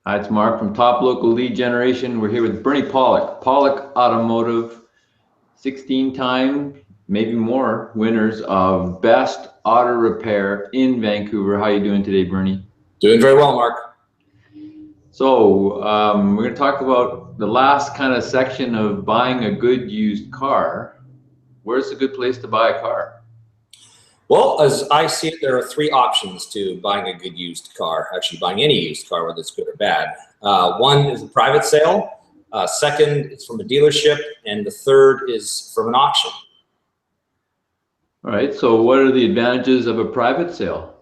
Hi, it's Mark from Top Local Lead Generation. We're here with Bernie Pawlik. Pawlik Automotive, 16-time, maybe more, winners of Best Auto Repair in Vancouver. How are you doing today, Bernie? Doing very well, Mark. So we're going to talk about the last kind of section of buying a good used car. Where's a good place to buy a car? Well, as I see it, there are three options to buying a good used car, actually buying any used car, whether it's good or bad. One is a private sale, second is from a dealership, and the third is from an auction. All right, so what are the advantages of a private sale?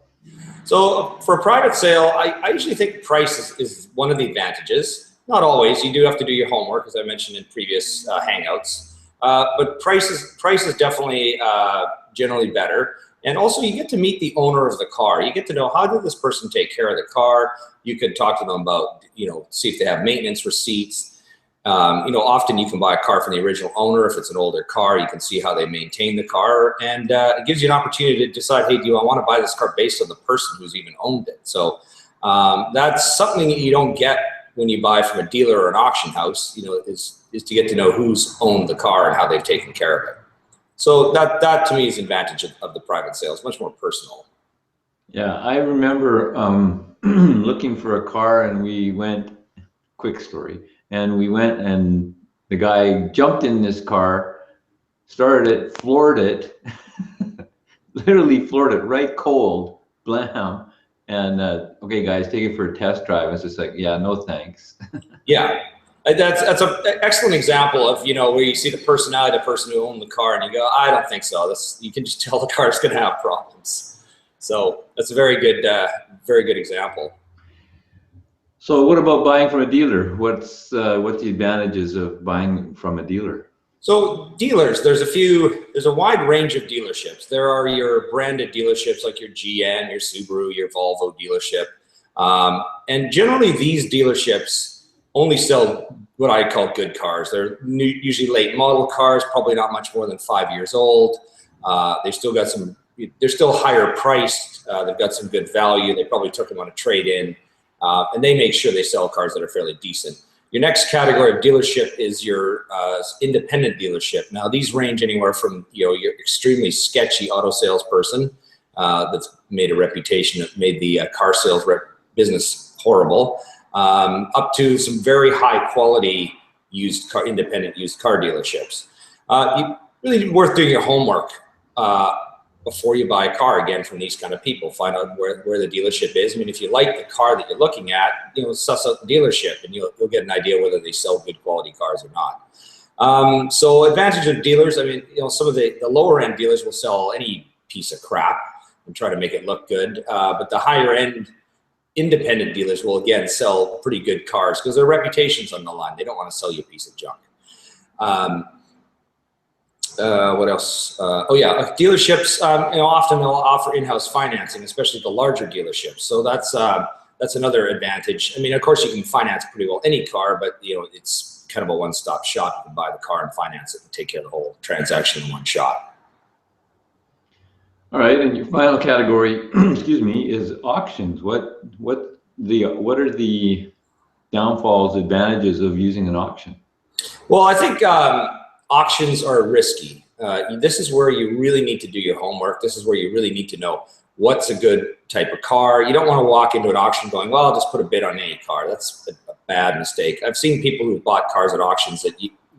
So for a private sale, I usually think price is one of the advantages. Not always, you do have to do your homework, as I mentioned in previous Hangouts. But price is definitely generally better. And also you get to meet the owner of the car. You get to know, how did this person take care of the car? You could talk to them about, see if they have maintenance receipts. Often you can buy a car from the original owner. If it's an older car, you can see how they maintain the car. And it gives you an opportunity to decide, hey, do I want to buy this car based on the person who's even owned it? So that's something that you don't get when you buy from a dealer or an auction house, is to get to know who's owned the car and how they've taken care of it. So that to me is the advantage of the private sale. It's much more personal. Yeah, I remember looking for a car, and we went, quick story, and we went and the guy jumped in this car, started it, floored it, literally floored it right cold, blam. And okay, guys, take it for a test drive. It's just like, yeah, no thanks. Yeah. That's an excellent example of, where you see the personality of the person who owned the car and you go, I don't think so. You can just tell the car is going to have problems. So that's a very good example. So what about buying from a dealer? What's the advantages of buying from a dealer? So dealers, there's a wide range of dealerships. There are your branded dealerships like your GM, your Subaru, your Volvo dealership. And generally these dealerships only sell what I call good cars. They're usually late model cars, probably not much more than 5 years old. They're still higher priced. They've got some good value. They probably took them on a trade-in. And they make sure they sell cars that are fairly decent. Your next category of dealership is your independent dealership. Now these range anywhere from your extremely sketchy auto salesperson that's made a reputation, made the car sales business horrible, up to some very high quality independent used car dealerships. You really worth doing your homework before you buy a car, again, from these kind of people. Find out where the dealership is. I mean, if you like the car that you're looking at, suss out the dealership and you'll get an idea whether they sell good quality cars or not. So advantage of dealers, I mean, some of the lower end dealers will sell any piece of crap and try to make it look good. But the higher end independent dealers will, again, sell pretty good cars because their reputation's on the line. They don't want to sell you a piece of junk. What else? Dealerships, often they'll offer in-house financing, especially the larger dealerships. So that's another advantage. I mean, of course, you can finance pretty well any car, but it's kind of a one-stop shop. You can buy the car and finance it and take care of the whole transaction in one shot. All right, and your final category, excuse me, is auctions. What are the downfalls, advantages of using an auction? Well, I think auctions are risky. This is where you really need to do your homework. This is where you really need to know what's a good type of car. You don't want to walk into an auction going, well, I'll just put a bid on any car. That's a bad mistake. I've seen people who bought cars at auctions that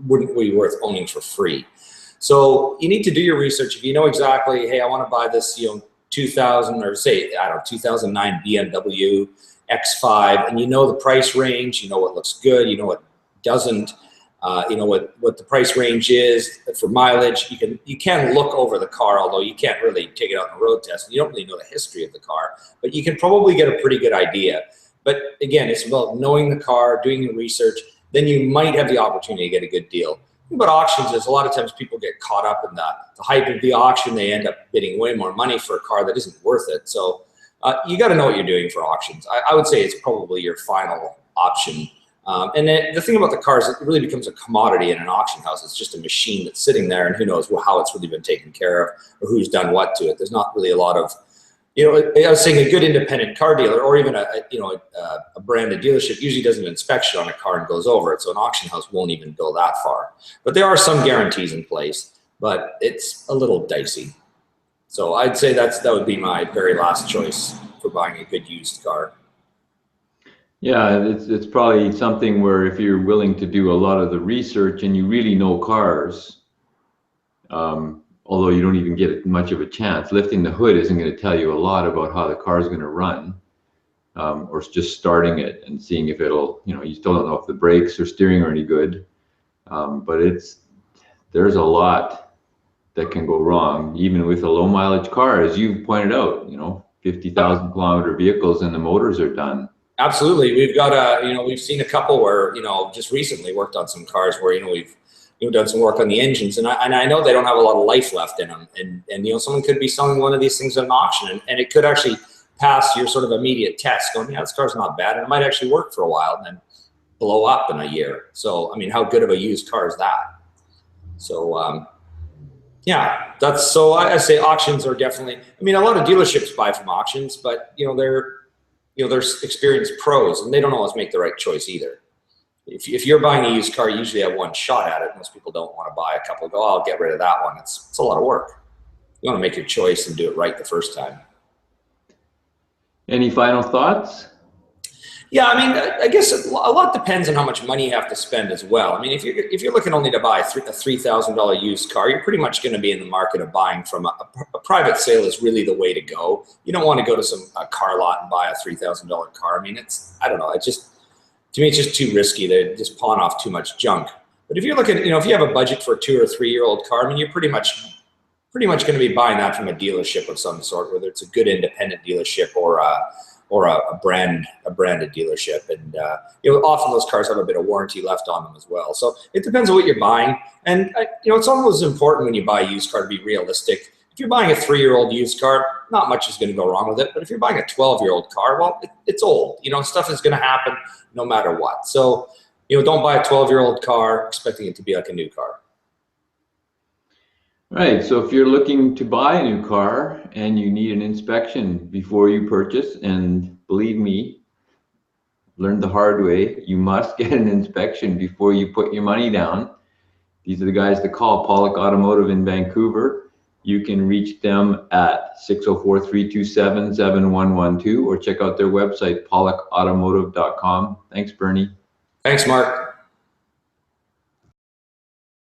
wouldn't be worth owning for free. So you need to do your research. If you know exactly, hey, I want to buy this, 2000 or say, I don't know, 2009 BMW X5, and you know the price range, you know what looks good, you know what doesn't, what the price range is for mileage. You can look over the car, although you can't really take it out on the road test. You don't really know the history of the car, but you can probably get a pretty good idea. But again, it's about knowing the car, doing your research. Then you might have the opportunity to get a good deal. But auctions is a lot of times people get caught up in the hype of the auction. They end up bidding way more money for a car that isn't worth it. So you got to know what you're doing for auctions. I would say it's probably your final option. And then the thing about the cars, it really becomes a commodity in an auction house. It's just a machine that's sitting there, and who knows how it's really been taken care of or who's done what to it. There's not really a lot of you know, I was saying a good independent car dealer, or even a branded dealership, usually does an inspection on a car and goes over it. So an auction house won't even go that far. But there are some guarantees in place, but it's a little dicey. So I'd say that would be my very last choice for buying a good used car. Yeah, it's probably something where if you're willing to do a lot of the research and you really know cars, although you don't even get much of a chance, lifting the hood isn't going to tell you a lot about how the car is going to run, or just starting it and seeing if it'll, you still don't know if the brakes or steering are any good. But there's a lot that can go wrong, even with a low mileage car, as you pointed out, 50,000 kilometer vehicles and the motors are done. Absolutely. We've got we've seen a couple where, just recently worked on some cars where, we've done some work on the engines, and I know they don't have a lot of life left in them. And someone could be selling one of these things at an auction, and it could actually pass your sort of immediate test going, yeah, this car's not bad. And it might actually work for a while and then blow up in a year. So, I mean, how good of a used car is that? So, yeah, so I say auctions are definitely, I mean, a lot of dealerships buy from auctions, but, they're experienced pros, and they don't always make the right choice either. If you're buying a used car, you usually have one shot at it. Most people don't want to buy a couple, go, oh, I'll get rid of that one. It's a lot of work. You want to make your choice and do it right the first time. Any final thoughts? Yeah, I mean, I guess a lot depends on how much money you have to spend as well. I mean, if you're looking only to buy a $3,000 used car, you're pretty much going to be in the market of buying from a private sale is really the way to go. You don't want to go to a car lot and buy a $3,000 car. I mean, I don't know, to me, it's just too risky to just pawn off too much junk. But if you're looking, if you have a budget for a 2 or 3 year old car, I mean, you're pretty much going to be buying that from a dealership of some sort, whether it's a good independent dealership or a branded dealership. And often those cars have a bit of warranty left on them as well. So it depends on what you're buying. And it's almost important when you buy a used car to be realistic. If you're buying a 3-year-old used car, not much is going to go wrong with it. But if you're buying a 12-year-old car, well, it's old. Stuff is going to happen no matter what. So don't buy a 12-year-old car expecting it to be like a new car. Right. So if you're looking to buy a new car and you need an inspection before you purchase, and believe me, learned the hard way, you must get an inspection before you put your money down. These are the guys to call, Pawlik Automotive in Vancouver. You can reach them at 604-327-7112 or check out their website, pawlikautomotive.com. Thanks, Bernie. Thanks, Mark.